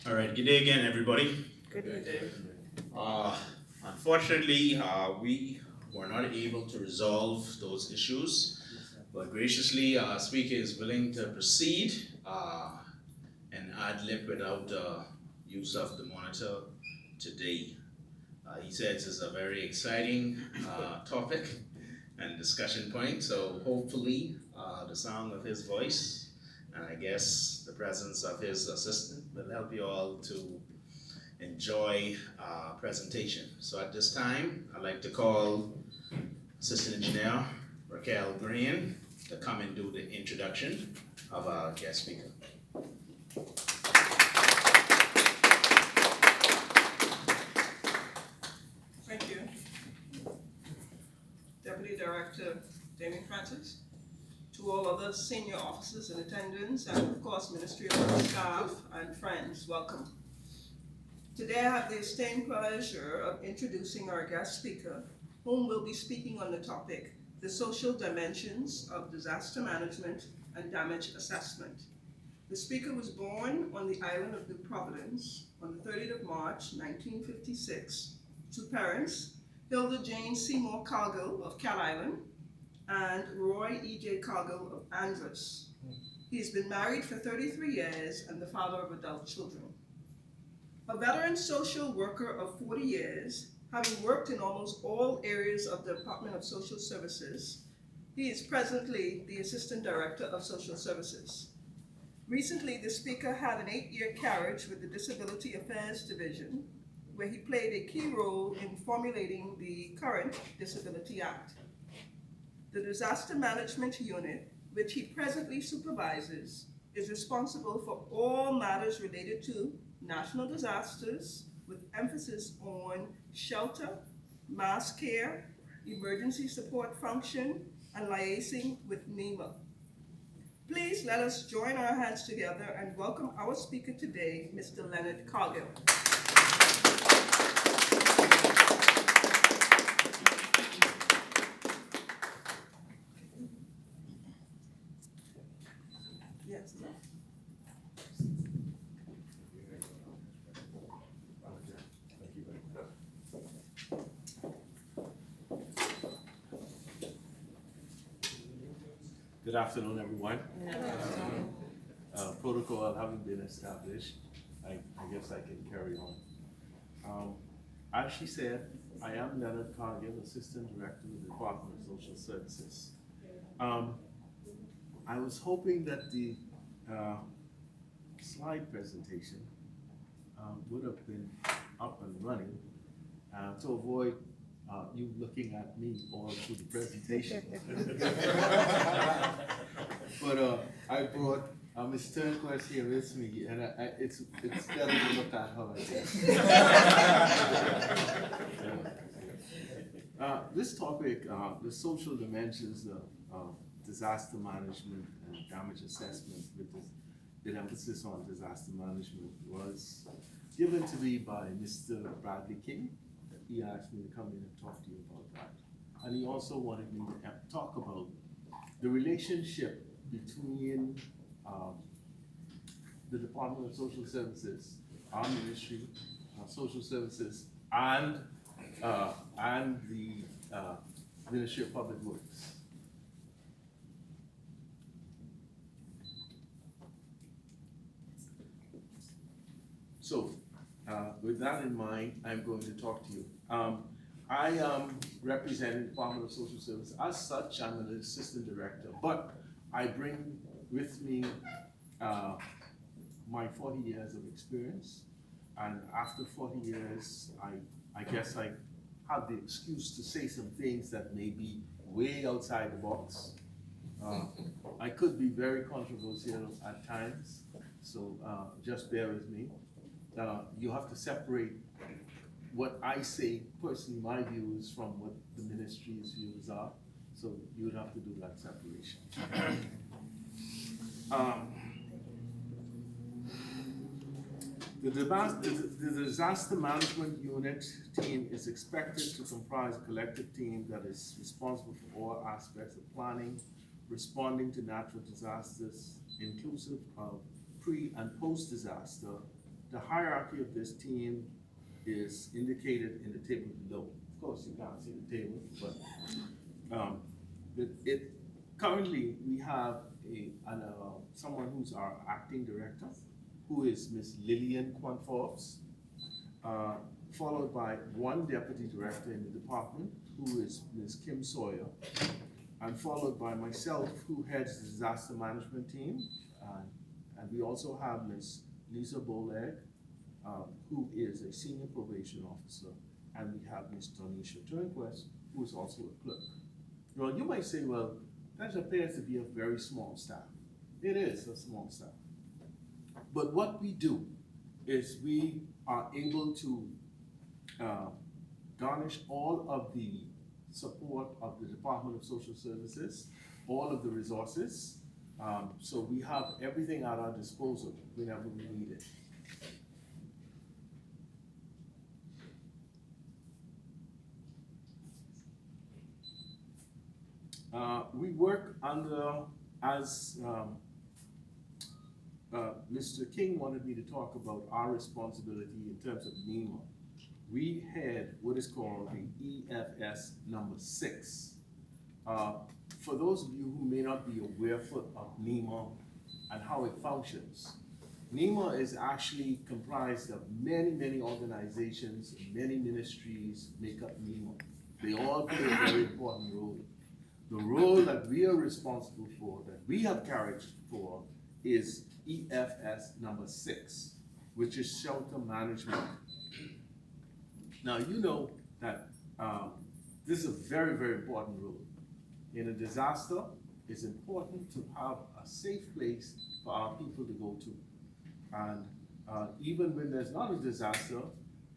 All right, good day again, everybody. Good evening. Uh, Unfortunately, we were not able to resolve those issues, but graciously, our speaker is willing to proceed and ad lib without use of the monitor today. He says it's a very exciting topic and discussion point, so hopefully, the sound of his voice and I guess the presence of his assistant will help you all to enjoy presentation. So at this time, I'd like to call Assistant Engineer Raquel Green to come and do the introduction of our guest speaker. Thank you. Deputy Director Damien Francis, to all other senior officers in attendance, and of course Ministry of staff and friends, welcome. Today I have the esteemed pleasure of introducing our guest speaker, whom will be speaking on the topic, the social dimensions of disaster management and damage assessment. The speaker was born on the island of New Providence on the 30th of March, 1956, to parents, Hilda Jane Seymour Cargill of Cat Island and Roy E.J. Cargill of Andros. He has been married for 33 years and the father of adult children. A veteran social worker of 40 years, having worked in almost all areas of the Department of Social Services, he is presently the Assistant Director of Social Services. Recently, the speaker had an 8-year carriage with the Disability Affairs Division, where he played a key role in formulating the current Disability Act. The Disaster Management Unit, which he presently supervises, is responsible for all matters related to national disasters, with emphasis on shelter, mass care, emergency support function, and liaising with NEMA. Please let us join our hands together and welcome our speaker today, Mr. Leonard Cargill. Yes. Good afternoon, everyone. Protocol having been established, I guess I can carry on. As she said, I am Leonard Cargill, Assistant Director of the Department of Social Services. I was hoping that the slide presentation would have been up and running to avoid you looking at me all through the presentation. But I brought Ms. Turnquist here with me, and it's better to look at her, I guess. This topic, the social dimensions of disaster management and damage assessment, with emphasis on disaster management, was given to me by Mr. Bradley King. He asked me to come in and talk to you about that. And he also wanted me to talk about the relationship between the Department of Social Services, our ministry, social services, and the Ministry of Public Works. So, with that in mind, I'm going to talk to you. I am representing the Department of Social Service. As such, I'm an assistant director, but I bring with me my 40 years of experience. And after 40 years, I guess I have the excuse to say some things that may be way outside the box. I could be very controversial at times, so just bear with me. You have to separate what I say, personally, my views, from what the ministry's views are. So you would have to do that separation. The Disaster Management Unit team is expected to comprise a collective team that is responsible for all aspects of planning, responding to natural disasters, inclusive of pre- and post-disaster the hierarchy of this team is indicated in the table below. Of course, you can't see the table, but currently we have someone who's our acting director, who is Miss Lillian Quanforbes, followed by one deputy director in the department, who is Ms. Kim Sawyer, and followed by myself, who heads the disaster management team, and we also have Ms. Lisa Boleg, who is a senior probation officer, and we have Ms. Tonisha Turnquest, who is also a clerk. Well, you might say, well, that appears to be a very small staff. It is a small staff. But what we do is we are able to garnish all of the support of the Department of Social Services, all of the resources, so we have everything at our disposal whenever we need it. We work under, as Mr. King wanted me to talk about our responsibility in terms of NEMA. We had what is called the EFS number 6. For those of you who may not be aware of NEMA and how it functions, NEMA is actually comprised of many, many organizations, many ministries make up NEMA. They all play a very important role. The role that we are responsible for, that we have carried for, is EFS number 6, which is shelter management. Now, you know that this is a very, very important role. In a disaster, it's important to have a safe place for our people to go to. And even when there's not a disaster,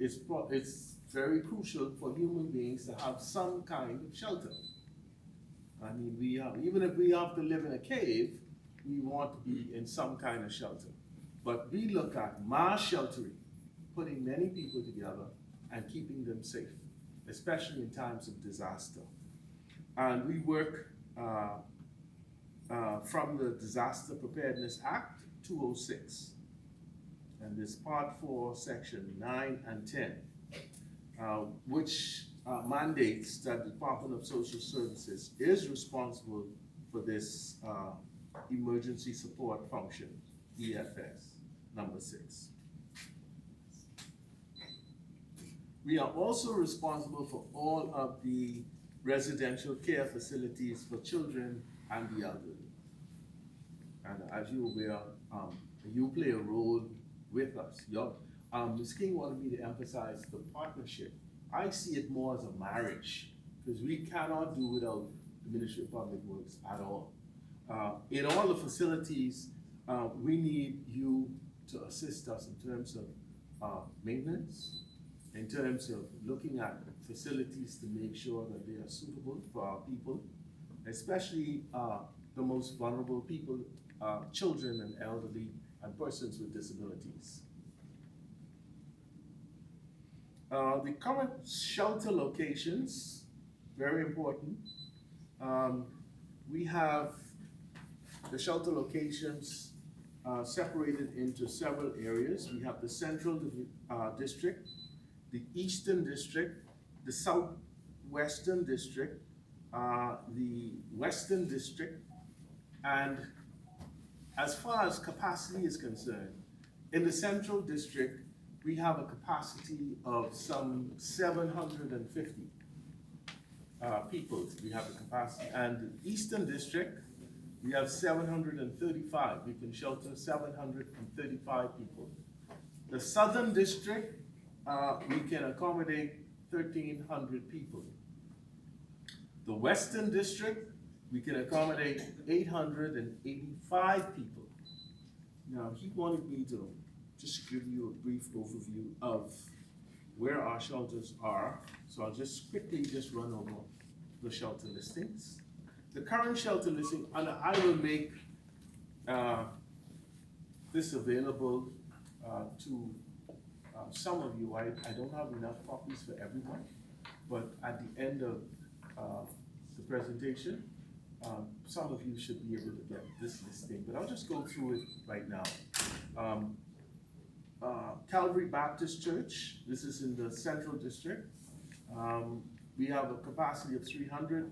it's very crucial for human beings to have some kind of shelter. I mean, even if we have to live in a cave, we want to be in some kind of shelter. But we look at mass sheltering, putting many people together and keeping them safe, especially in times of disaster. And we work from the Disaster Preparedness Act 206. And this Part 4, Section 9 and 10, which mandates that the Department of Social Services is responsible for this emergency support function, EFS number 6. We are also responsible for all of the residential care facilities for children and the elderly. And as you're aware, you play a role with us. Ms. King wanted me to emphasize the partnership. I see it more as a marriage, because we cannot do without the Ministry of Public Works at all. In all the facilities, we need you to assist us in terms of maintenance, in terms of looking at facilities to make sure that they are suitable for our people, especially the most vulnerable people, children and elderly and persons with disabilities. The current shelter locations, very important. We have the shelter locations separated into several areas. We have the Central District, the Eastern District, the Southwestern District, the Western District, and as far as capacity is concerned, in the Central District, we have a capacity of some 750 people. We have the capacity, and the Eastern District, we have 735. We can shelter 735 people. The Southern District, we can accommodate 1,300 people. The Western District, we can accommodate 885 people. Now, he wanted me to just give you a brief overview of where our shelters are. So I'll just quickly run over the shelter listings. The current shelter listing, and I will make this available to some of you. I don't have enough copies for everyone, but at the end of the presentation, some of you should be able to get this listing, but I'll just go through it right now. Calvary Baptist Church. This is in the Central District. We have a capacity of 300.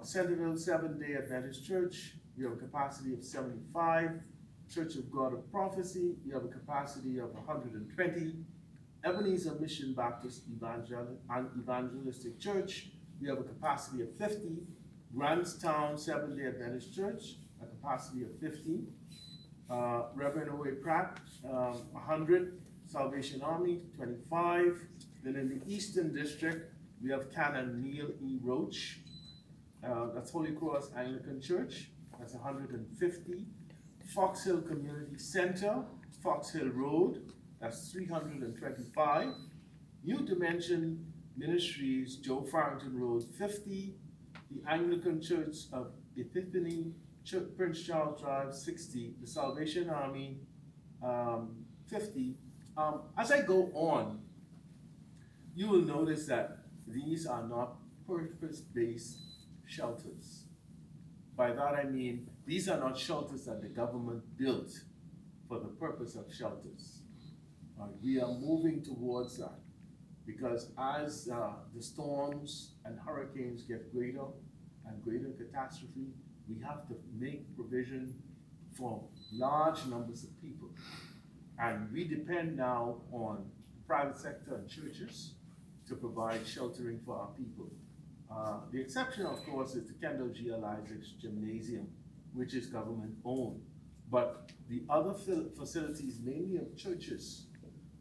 Centerville Seventh-day Adventist Church, we have a capacity of 75. Church of God of Prophecy, we have a capacity of 120. Ebenezer Mission Baptist Evangelistic Church, we have a capacity of 50. Grantstown Seventh-day Adventist Church, a capacity of 50. Reverend Owe Pratt, 100. Salvation Army, 25. Then in the Eastern District, we have Canon Neil E. Roach. That's Holy Cross Anglican Church, that's 150. Fox Hill Community Center, Fox Hill Road, that's 325. New Dimension Ministries, Joe Farrington Road, 50. The Anglican Church of Epiphany, Prince Charles Drive, 60. The Salvation Army, 50. As I go on, you will notice that these are not purpose-based shelters. By that I mean, these are not shelters that the government built for the purpose of shelters. We are moving towards that because as the storms and hurricanes get greater and greater catastrophe, we have to make provision for large numbers of people. And we depend now on the private sector and churches to provide sheltering for our people. The exception, of course, is the Kendall G. L. Isaacs Gymnasium, which is government-owned. But the other facilities, mainly of churches,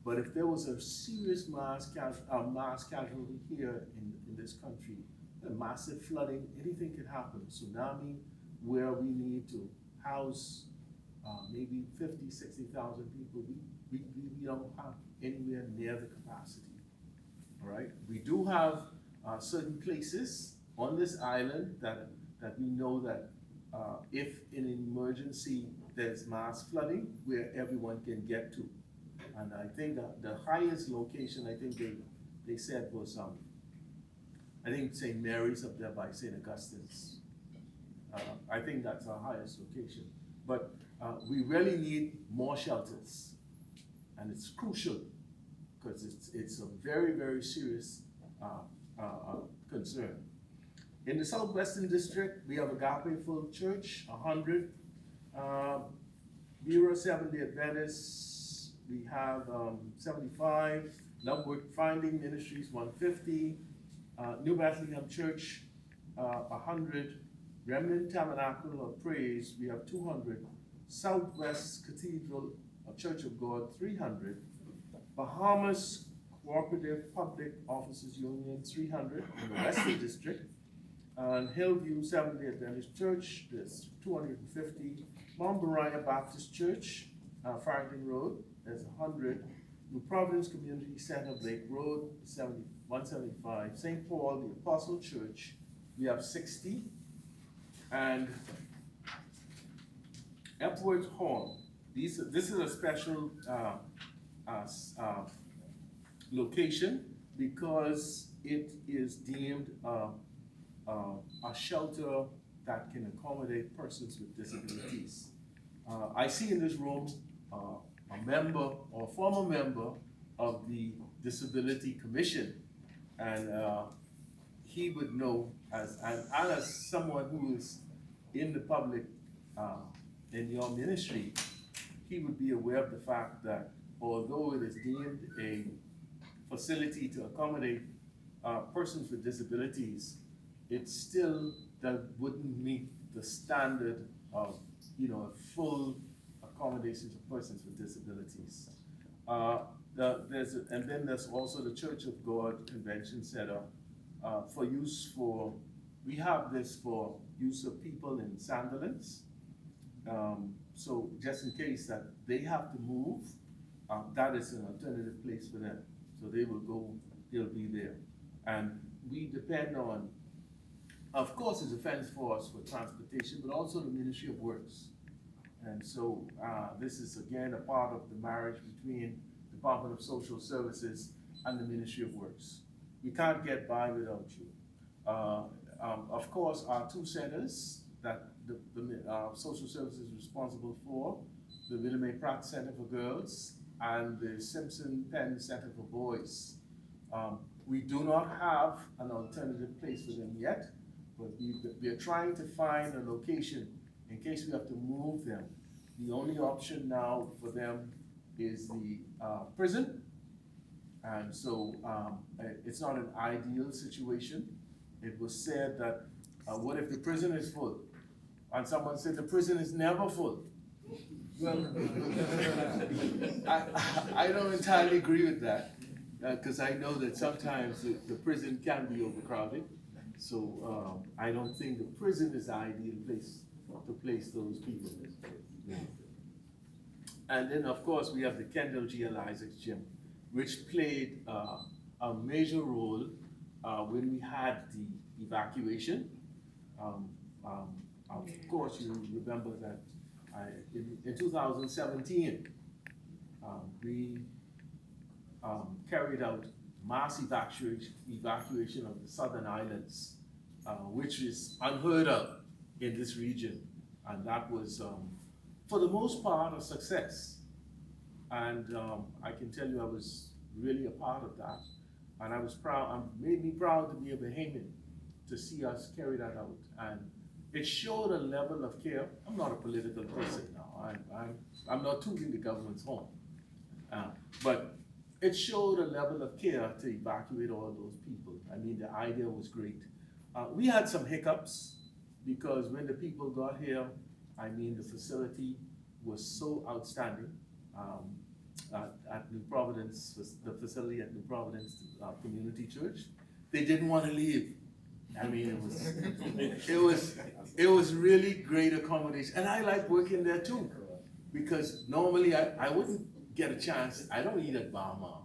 but if there was a serious mass casualty here in this country, a massive flooding, anything could happen. Tsunami, where we need to house maybe 50, 60,000 people, we don't have anywhere near the capacity. All right, we do have certain places on this island that we know that if in an emergency there's mass flooding, where everyone can get to. And I think that the highest location, I think they said was, I think St. Mary's up there by St. Augustine's. I think that's our highest location. But we really need more shelters. And it's crucial because it's a very, very serious concern. In the Southwestern District, we have Agape Full Church, 100. Bureau Seventh-day Adventists, we have 75. Lovewood Finding Ministries, 150. New Bethlehem Church, 100. Remnant Tabernacle of Praise, we have 200. Southwest Cathedral Church of God, 300. Bahamas Cooperative Public Officers Union, 300 in the Western District. And Hillview Seventh-day Adventist Church, there's 250. Mount Moriah Baptist Church, Farrington Road, there's 100. New Providence Community Center, Blake Road, 175. St. Paul, the Apostle Church, we have 60. And Epworth Hall, this is a special location because it is deemed a shelter that can accommodate persons with disabilities. I see in this room a member or former member of the Disability Commission, and he would know, as someone who is in the public, in your ministry, he would be aware of the fact that although it is deemed a facility to accommodate persons with disabilities, it still wouldn't meet the standard of, a full accommodation to persons with disabilities. And then there's also the Church of God Convention Center we have this for use of people in Sandilands. So just in case that they have to move, that is an alternative place for them. So they'll be there. And we depend on, of course, the Defense Force for transportation, but also the Ministry of Works. And so this is again a part of the marriage between Department of Social Services and the Ministry of Works. We can't get by without you. Of course, our two centers that the social services is responsible for, the William A. Pratt Center for Girls and the Simpson Penn Center for Boys. We do not have an alternative place for them yet, but we are trying to find a location in case we have to move them. The only option now for them is the prison, and so it's not an ideal situation. It was said that what if the prison is full? And someone said the prison is never full. Well, I don't entirely agree with that, because I know that sometimes the prison can be overcrowded. So I don't think the prison is the ideal place to place those people. And then, of course, we have the Kendall G. L. Isaacs Gym, which played a major role when we had the evacuation. Of course, you remember that in 2017, we carried out mass evacuation of the southern islands, which is unheard of in this region. And that was, for the most part, a success. And I can tell you I was really a part of that. And I was proud, made me proud to be a Bahamian to see us carry that out. And it showed a level of care. I'm not a political person now. I'm not tooting the government's horn. But it showed a level of care to evacuate all those people. I mean, the idea was great. We had some hiccups because when the people got here, I mean, the facility was so outstanding. At New Providence, the facility at New Providence Community Church, they didn't want to leave. I mean, it was really great accommodation, and I like working there too, because normally I wouldn't get a chance. I don't eat at Bahama.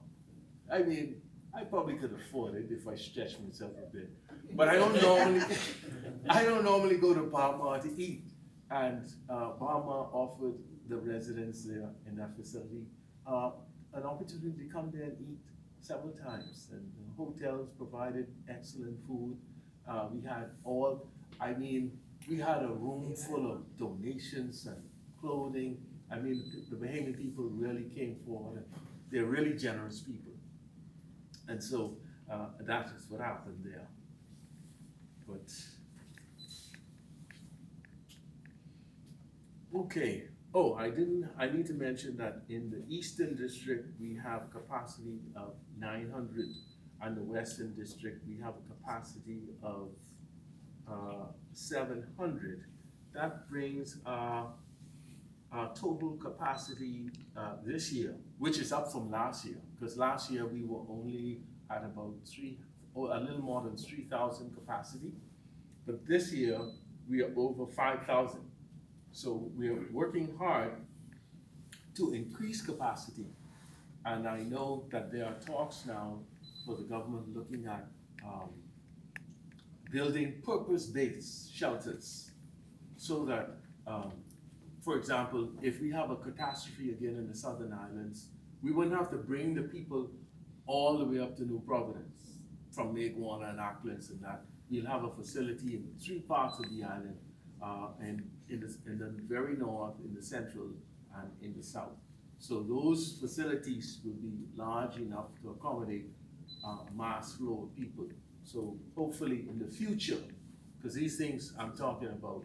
I mean, I probably could afford it if I stretch myself a bit, but I don't normally go to Bahama to eat. And Bahama offered the residents there in that facility an opportunity to come there and eat several times. And the hotels provided excellent food. We had we had a room full of donations and clothing. I mean, the Bahamian people really came forward. They're really generous people. And so that is what happened there. But, okay. Oh, I need to mention that in the Eastern District, we have capacity of 900. And the Western District, we have a capacity of 700. That brings our total capacity this year, which is up from last year, because last year we were only at about a little more than 3,000 capacity. But this year, we are over 5,000. So we are working hard to increase capacity. And I know that there are talks now for the government looking at building purpose-based shelters so that, for example, if we have a catastrophe again in the Southern Islands, we wouldn't have to bring the people all the way up to New Providence from Makewana and Auckland and that. We'll have a facility in 3 parts of the island, and in the very north, in the central, and in the south. So those facilities will be large enough to accommodate mass flow of people. So hopefully in the future, because these things I'm talking about,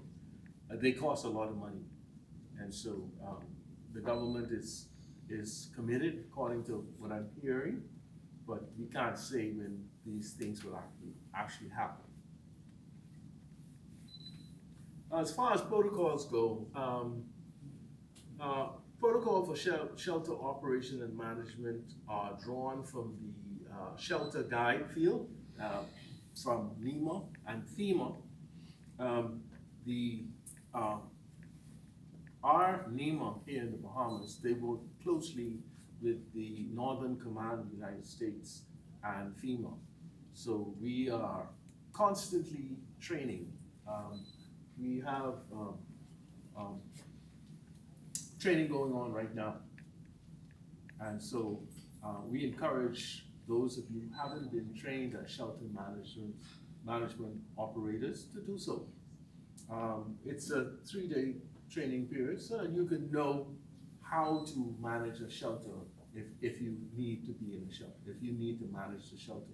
they cost a lot of money. And so the government is committed, according to what I'm hearing, but we can't say when these things will actually happen. As far as protocols go, protocol for shelter operation and management are drawn from the shelter guide field from NEMA and FEMA. Our NEMA here in the Bahamas, they work closely with the Northern Command of the United States and FEMA. So we are constantly training. We have training going on right now. And so we encourage those of you who haven't been trained as shelter management operators to do so. It's a 3-day training period so that you can know how to manage a shelter if you need to be in a shelter, if you need to manage the shelter.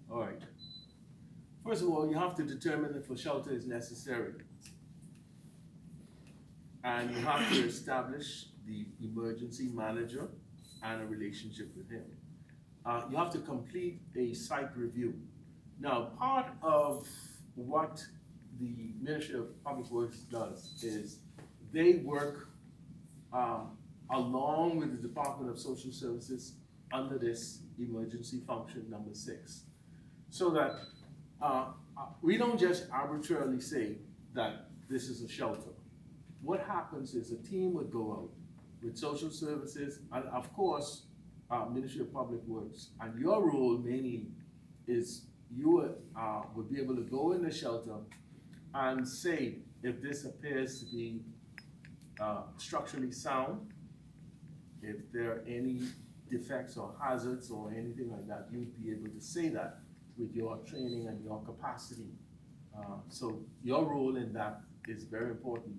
All right. First of all, you have to determine if a shelter is necessary. And you have to establish the emergency manager and a relationship with him. You have to complete a site review. Now, part of what the Ministry of Public Works does is they work along with the Department of Social Services under this emergency function number 6. So that we don't just arbitrarily say that this is a shelter. What happens is a team would go out with social services and of course Ministry of Public Works, and your role mainly is you would be able to go in the shelter and say if this appears to be structurally sound, if there are any defects or hazards or anything like that, you'd be able to say that with your training and your capacity. So your role in that is very important,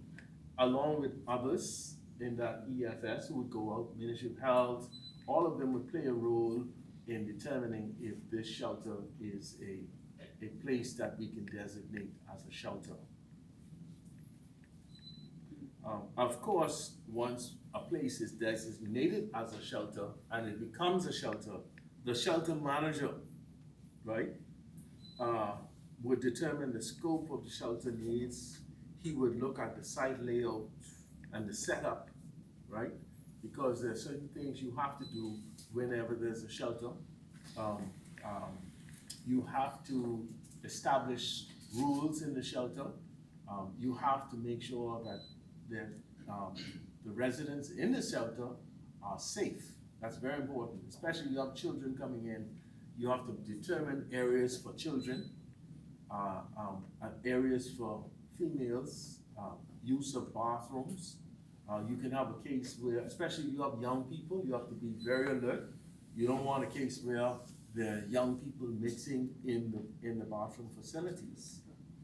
along with others in that EFS who would go out, Ministry of Health, all of them would play a role in determining if this shelter is a place that we can designate as a shelter. Of course, once a place is designated as a shelter and it becomes a shelter, the shelter manager, right, would determine the scope of the shelter needs. He would look at the site layout and the setup, right? Because there are certain things you have to do whenever there's a shelter. You have to establish rules in the shelter. You have to make sure that the residents in the shelter are safe. That's very important, especially if you have children coming in. You have to determine areas for children, and areas for females, use of bathrooms. You can have a case where, especially if you have young people, you have to be very alert. You don't want a case where there are young people mixing in the bathroom facilities,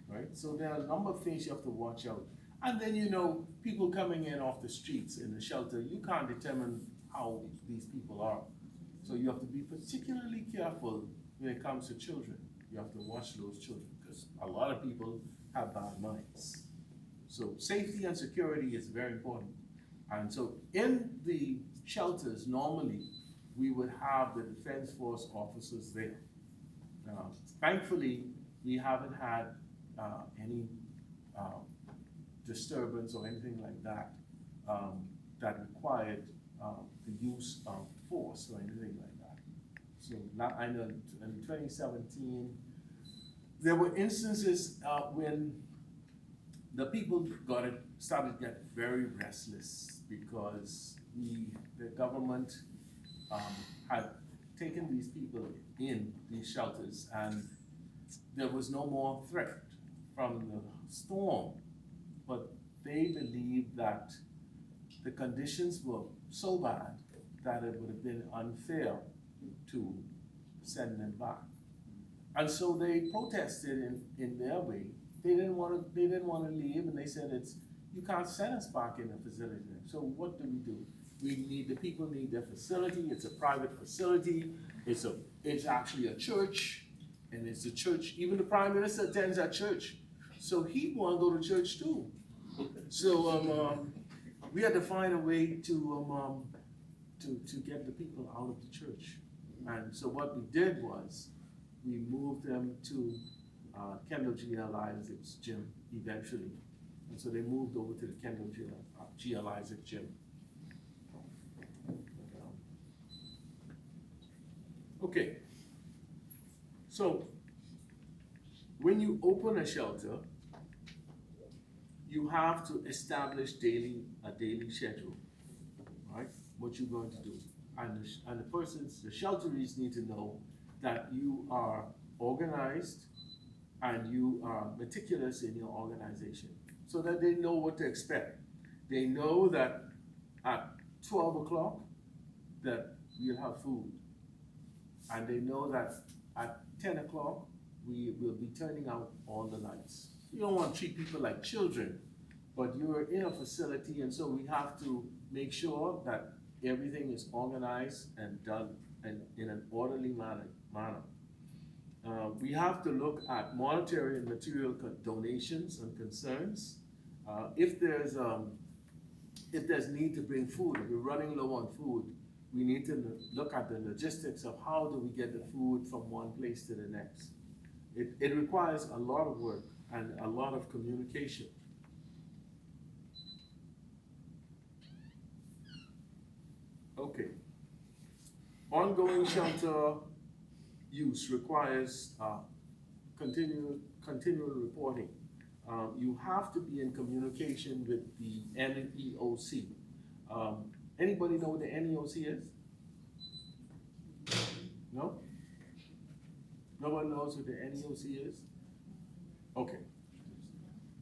right? So there are a number of things you have to watch out. And then, you know, people coming in off the streets in the shelter, you can't determine how these people are. So you have to be particularly careful when it comes to children. You have to watch those children because a lot of people have bad minds. So safety and security is very important. And so in the shelters, normally, we would have the Defense Force officers there. Thankfully, we haven't had any disturbance or anything like that that required the use of force or anything like that. So I know in 2017, there were instances when the people started to get very restless because the government had taken these people in these shelters and there was no more threat from the storm. But they believed that the conditions were so bad that it would have been unfair to send them back. And so they protested in their way. They didn't want to leave, and they said, you can't send us back in the facility. So what do? The people need their facility. It's a private facility. It's actually a church, and it's a church. Even the Prime Minister attends that church. So he want to go to church too. So we had to find a way to get the people out of the church. And so what we did was we moved them to Kendall G.L. Isaac's gym eventually. And so they moved over to the Kendall G.L. Isaac gym. Okay. So when you open a shelter, you have to establish a daily schedule, right? What you're going to do. And the shelteries need to know that you are organized and you are meticulous in your organization so that they know what to expect. They know that at 12 o'clock that we'll have food. And they know that at 10 o'clock we will be turning out all the lights. You don't want to treat people like children but you're in a facility, and so we have to make sure that everything is organized and done in an orderly manner. We have to look at monetary and material donations and concerns. If there's need to bring food, if we're running low on food, we need to look at the logistics of how do we get the food from one place to the next. It requires a lot of work and a lot of communication. Okay. Ongoing shelter use requires continual reporting. You have to be in communication with the NEOC. Anybody know what the NEOC is? No? No one knows what the NEOC is? Okay.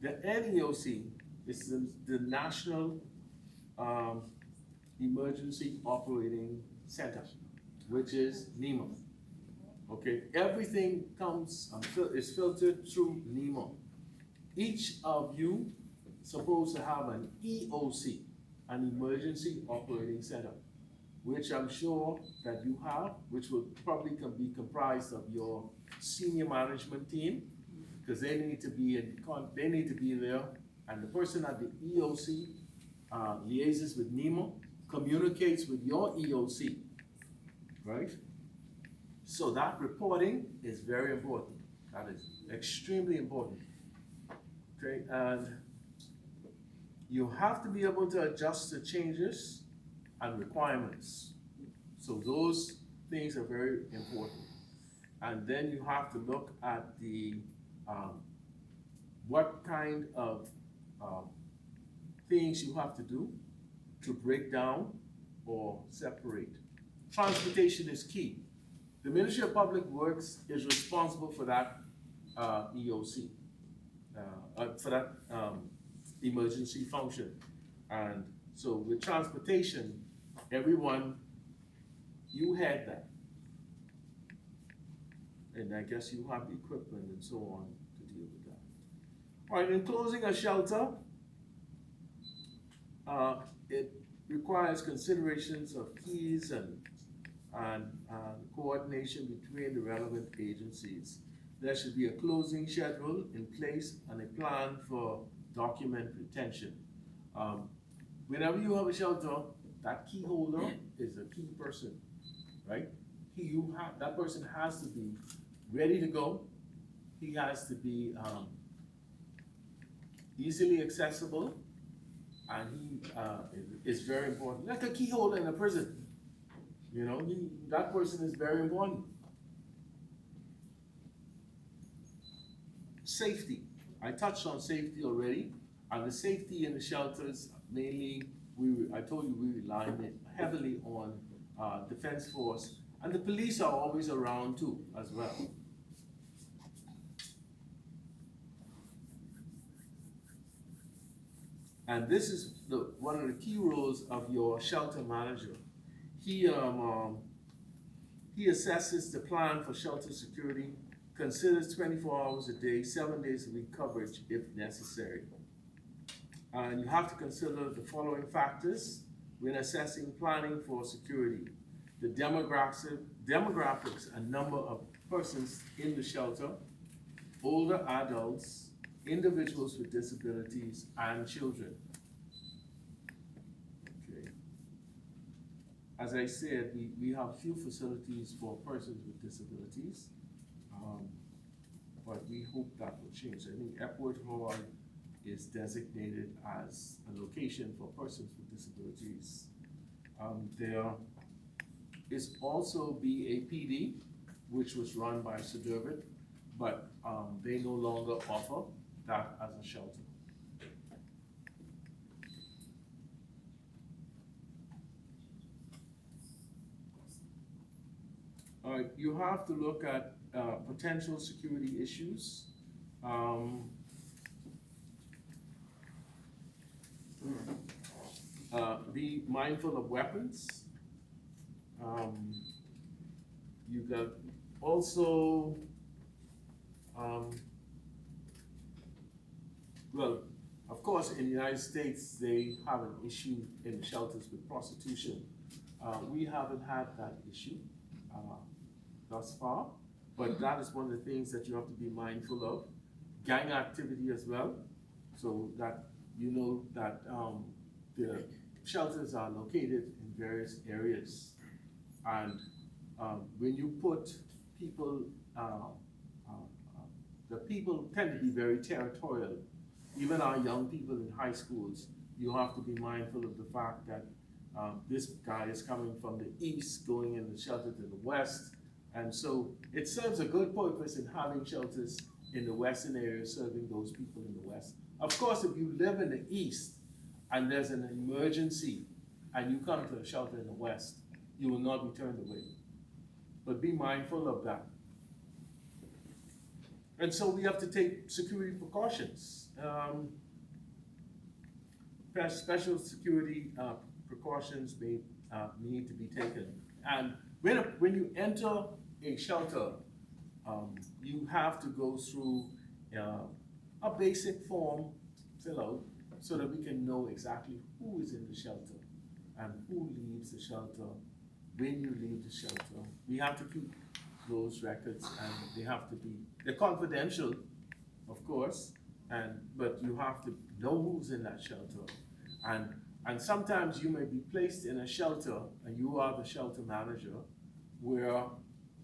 The NEOC is the National Emergency Operating Center, which is NEMA. Okay, everything is filtered through NEMA. Each of you supposed to have an EOC, an Emergency Operating Center, which I'm sure that you have, which will probably be comprised of your senior management team, because they need to be there, and the person at the EOC liaises with NEMA, communicates with your EOC, right? So that reporting is very important. That is extremely important. Okay, and you have to be able to adjust to changes and requirements. So those things are very important. And then you have to look at the what kind of things you have to do to break down or separate. Transportation is key. The Ministry of Public Works is responsible for that EOC, for that emergency function. And so with transportation, everyone, you had that. And I guess you have the equipment and so on to deal with that. All right, in closing a shelter, it requires considerations of keys and coordination between the relevant agencies. There should be a closing schedule in place and a plan for document retention. Whenever you have a shelter, that key holder is a key person, right? That person has to be ready to go. He has to be easily accessible, and he is very important. Like a key holder in a prison. You know, that person is very important. Safety. I touched on safety already, and the safety in the shelters, mainly, I told you we rely heavily on Defense Force, and the police are always around too, as well. And this is one of the key roles of your shelter manager. He assesses the plan for shelter security, considers 24 hours a day, 7 days a week coverage if necessary. And you have to consider the following factors when assessing planning for security: the demographics and number of persons in the shelter, older adults, individuals with disabilities, and children. As I said, we have few facilities for persons with disabilities, but we hope that will change. I think Epworth Hall is designated as a location for persons with disabilities. There is also BAPD, which was run by Sedervit, but they no longer offer that as a shelter. You have to look at potential security issues. Be mindful of weapons. You got also, Of course, in the United States, they have an issue in the shelters with prostitution. We haven't had that issue thus far, but that is one of the things that you have to be mindful of. Gang activity as well, so that you know that the shelters are located in various areas. And when you put people, the people tend to be very territorial. Even our young people in high schools, you have to be mindful of the fact that this guy is coming from the east, going in the shelter to the west. And so it serves a good purpose in having shelters in the western area serving those people in the west. Of course, if you live in the east and there's an emergency and you come to a shelter in the west, you will not be turned away. But be mindful of that. And so we have to take security precautions. Special security precautions may need to be taken. And when you enter a shelter, you have to go through a basic form, fill out, so that we can know exactly who is in the shelter and who leaves the shelter, when you leave the shelter. We have to keep those records, and they're confidential, of course, but you have to know who's in that shelter. And sometimes you may be placed in a shelter, and you are the shelter manager, where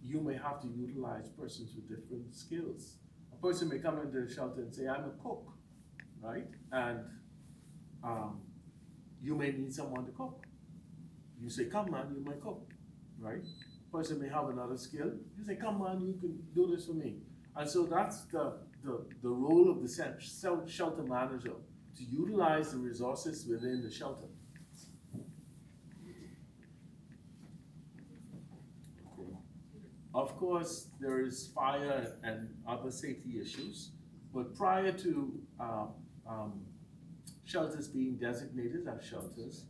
you may have to utilize persons with different skills. A person may come into the shelter and say, I'm a cook, right? And you may need someone to cook. You say, come man, you may cook, right? Person may have another skill. You say, come on, you can do this for me. And so that's the role of the shelter manager, to utilize the resources within the shelter. Okay. Of course, there is fire and other safety issues, but prior to shelters being designated as shelters,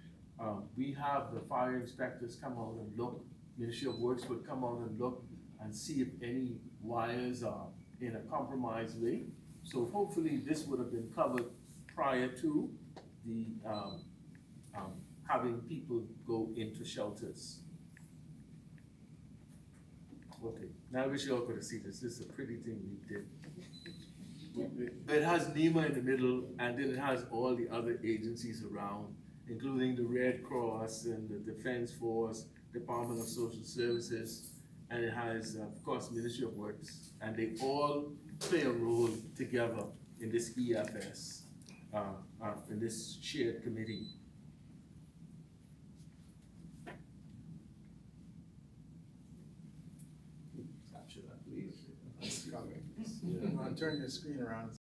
we have the fire inspectors come out and look. Ministry of Works would come out and look and see if any wires are in a compromised way. So hopefully this would have been covered prior to the having people go into shelters. Okay, now I wish you all could have seen this. This is a pretty thing we did. It has NEMA in the middle, and then it has all the other agencies around, including the Red Cross and the Defense Force, Department of Social Services, and it has, of course, Ministry of Works, and they all play a role together in this EFS, in this shared committee. Capture that, please. It's coming. You want to turn your screen around.